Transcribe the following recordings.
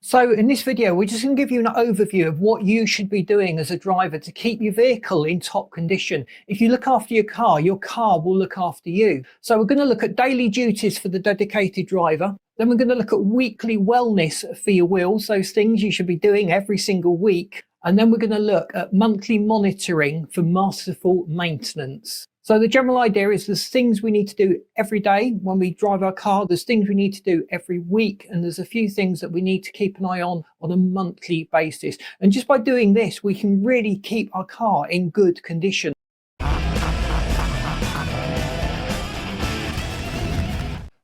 So in this video, we're just going to give you an overview of what you should be doing as a driver to keep your vehicle in top condition. If you look after your car will look after you. So we're going to look at daily duties for the dedicated driver. Then we're going to look at weekly wellness for your wheels, those things you should be doing every single week. And then we're going to look at monthly monitoring for masterful maintenance. So the general idea is there's things we need to do every day when we drive our car. There's things we need to do every week. And there's a few things that we need to keep an eye on a monthly basis. And just by doing this, we can really keep our car in good condition.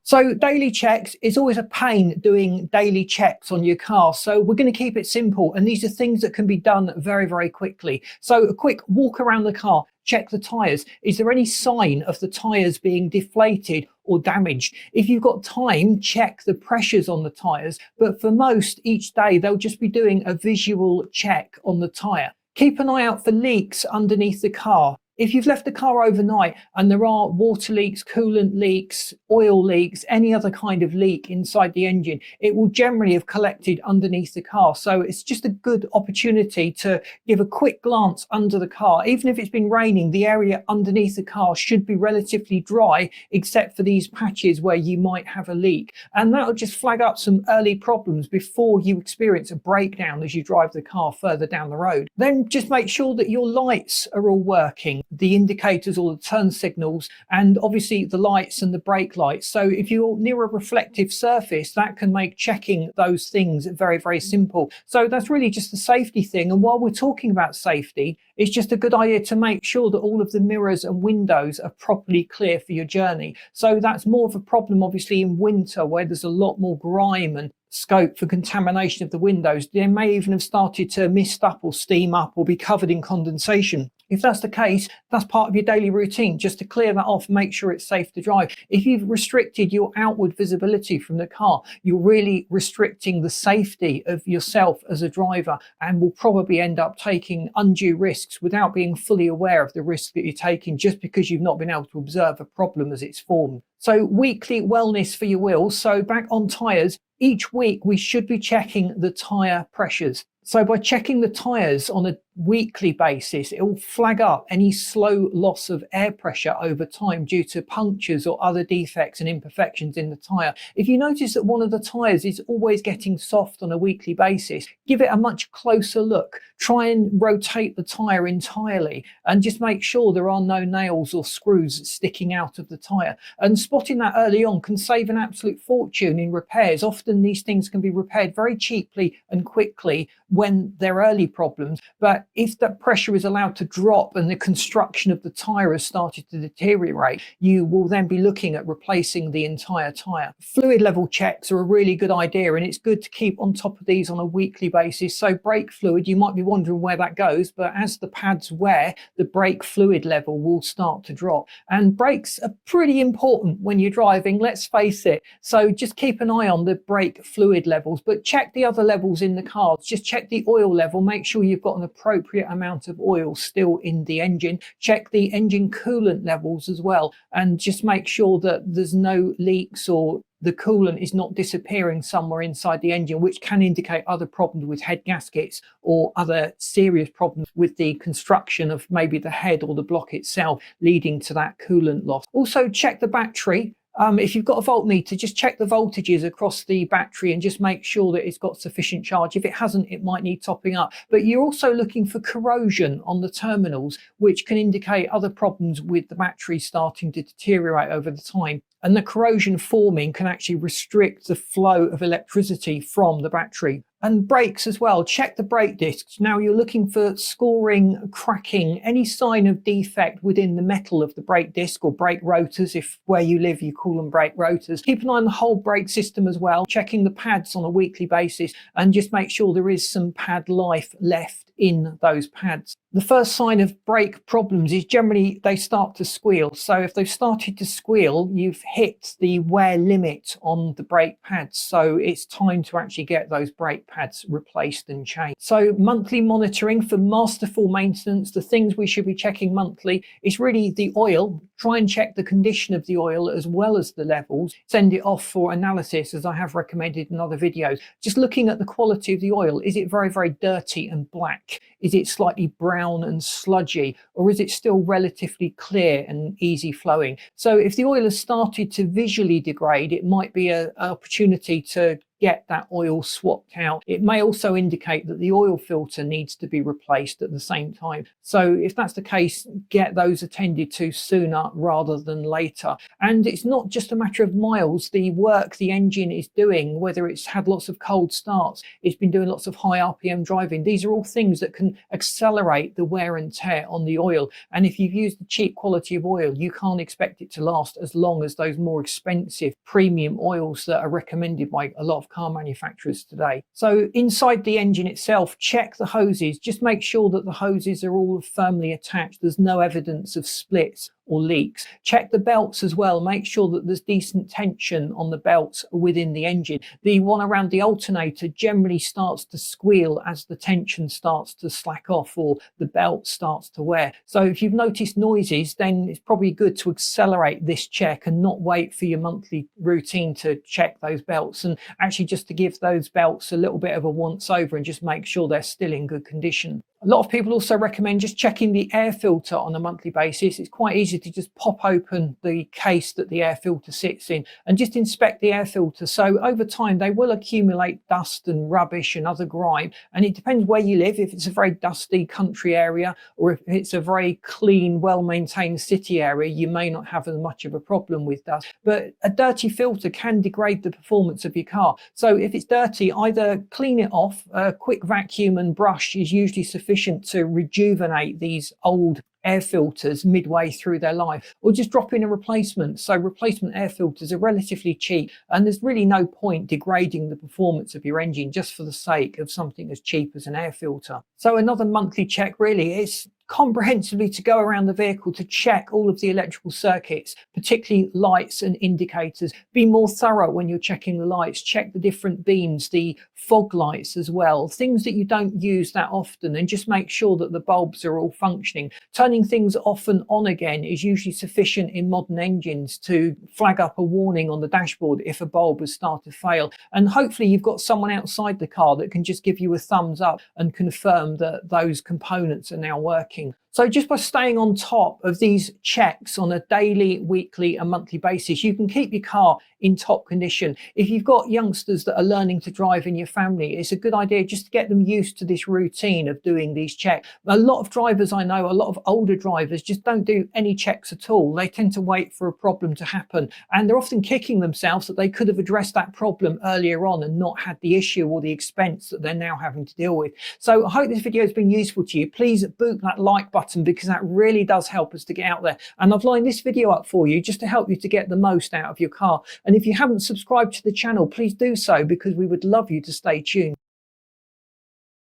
So daily checks, it's always a pain doing daily checks on your car. So we're going to keep it simple. And these are things that can be done very, very quickly. So a quick walk around the car, check the tyres. Is there any sign of the tyres being deflated or damaged? If you've got time, check the pressures on the tyres. But for most, each day, they'll just be doing a visual check on the tyre. Keep an eye out for leaks underneath the car. If you've left the car overnight and there are water leaks, coolant leaks, oil leaks, any other kind of leak inside the engine, it will generally have collected underneath the car. So it's just a good opportunity to give a quick glance under the car. Even if it's been raining, the area underneath the car should be relatively dry, except for these patches where you might have a leak. And that'll just flag up some early problems before you experience a breakdown as you drive the car further down the road. Then just make sure that your lights are all working, the indicators or the turn signals, and obviously the lights and the brake lights. So if you're near a reflective surface, that can make checking those things very, very simple. So that's really just a safety thing. And while we're talking about safety, it's just a good idea to make sure that all of the mirrors and windows are properly clear for your journey. So that's more of a problem, obviously, in winter where there's a lot more grime and scope for contamination of the windows. They may even have started to mist up or steam up or be covered in condensation. If that's the case, that's part of your daily routine, just to clear that off, make sure it's safe to drive. If you've restricted your outward visibility from the car, you're really restricting the safety of yourself as a driver and will probably end up taking undue risks without being fully aware of the risk that you're taking just because you've not been able to observe a problem as it's formed. So weekly wellness for your wheels. So back on tyres, each week we should be checking the tyre pressures. So by checking the tyres on a weekly basis, it will flag up any slow loss of air pressure over time due to punctures or other defects and imperfections in the tyre. If you notice that one of the tyres is always getting soft on a weekly basis, give it a much closer look. Try and rotate the tyre entirely and just make sure there are no nails or screws sticking out of the tyre. And spotting that early on can save an absolute fortune in repairs. Often these things can be repaired very cheaply and quickly when they're early problems, but if that pressure is allowed to drop and the construction of the tyre has started to deteriorate, you will then be looking at replacing the entire tyre. Fluid level checks are a really good idea, and it's good to keep on top of these on a weekly basis. So brake fluid, you might be wondering where that goes, but as the pads wear, the brake fluid level will start to drop. And brakes are pretty important when you're driving, let's face it. So just keep an eye on the brake fluid levels, but check the other levels in the cars. Just check the oil level, make sure you've got an appropriate amount of oil still in the engine. Check the engine coolant levels as well, and just make sure that there's no leaks or the coolant is not disappearing somewhere inside the engine, which can indicate other problems with head gaskets or other serious problems with the construction of maybe the head or the block itself, leading to that coolant loss. Also check the battery. If you've got a voltmeter, just check the voltages across the battery and just make sure that it's got sufficient charge. If it hasn't, it might need topping up. But you're also looking for corrosion on the terminals, which can indicate other problems with the battery starting to deteriorate over the time. And the corrosion forming can actually restrict the flow of electricity from the battery. And brakes as well, check the brake discs. Now you're looking for scoring, cracking, any sign of defect within the metal of the brake disc or brake rotors, if where you live you call them brake rotors. Keep an eye on the whole brake system as well, checking the pads on a weekly basis, and just make sure there is some pad life left in those pads. The first sign of brake problems is generally they start to squeal. So if they've started to squeal, you've hit the wear limit on the brake pads. So it's time to actually get those brake pads replaced and changed. So monthly monitoring for masterful maintenance, the things we should be checking monthly is really the oil. Try and check the condition of the oil as well as the levels. Send it off for analysis, as I have recommended in other videos. Just looking at the quality of the oil. Is it very, very dirty and black? Is it slightly brown and sludgy? Or is it still relatively clear and easy flowing? So if the oil has started to visually degrade, it might be an opportunity to get that oil swapped out. It may also indicate that the oil filter needs to be replaced at the same time. So if that's the case, get those attended to sooner rather than later. And it's not just a matter of miles. The work the engine is doing, whether it's had lots of cold starts, it's been doing lots of high RPM driving, these are all things that can accelerate the wear and tear on the oil. And if you've used the cheap quality of oil, you can't expect it to last as long as those more expensive premium oils that are recommended by a lot of car manufacturers today. So inside the engine itself, check the hoses. Just make sure that the hoses are all firmly attached. There's no evidence of splits or leaks. Check the belts as well. Make sure that there's decent tension on the belts within the engine. The one around the alternator generally starts to squeal as the tension starts to slack off or the belt starts to wear. So if you've noticed noises, then it's probably good to accelerate this check and not wait for your monthly routine to check those belts, and actually just to give those belts a little bit of a once over and just make sure they're still in good condition. A lot of people also recommend just checking the air filter on a monthly basis. It's quite easy to just pop open the case that the air filter sits in and just inspect the air filter. So over time, they will accumulate dust and rubbish and other grime. And it depends where you live. If it's a very dusty country area or if it's a very clean, well-maintained city area, you may not have as much of a problem with dust. But a dirty filter can degrade the performance of your car. So if it's dirty, either clean it off. A quick vacuum and brush is usually sufficient to rejuvenate these old air filters midway through their life, or just drop in a replacement. So replacement air filters are relatively cheap, and there's really no point degrading the performance of your engine just for the sake of something as cheap as an air filter. So another monthly check really is comprehensively to go around the vehicle to check all of the electrical circuits, particularly lights and indicators. Be more thorough when you're checking the lights. Check the different beams, the fog lights as well, things that you don't use that often, and just make sure that the bulbs are all functioning. Turning things off and on again is usually sufficient in modern engines to flag up a warning on the dashboard if a bulb has started to fail. And hopefully you've got someone outside the car that can just give you a thumbs up and confirm that those components are now working. So just by staying on top of these checks on a daily, weekly and monthly basis, you can keep your car in top condition. If you've got youngsters that are learning to drive in your family, it's a good idea just to get them used to this routine of doing these checks. A lot of drivers I know, a lot of older drivers just don't do any checks at all. They tend to wait for a problem to happen, and they're often kicking themselves that they could have addressed that problem earlier on and not had the issue or the expense that they're now having to deal with. So I hope this video has been useful to you. Please boot that like button, because that really does help us to get out there. And I've lined this video up for you just to help you to get the most out of your car. And if you haven't subscribed to the channel, please do so, because we would love you to stay tuned.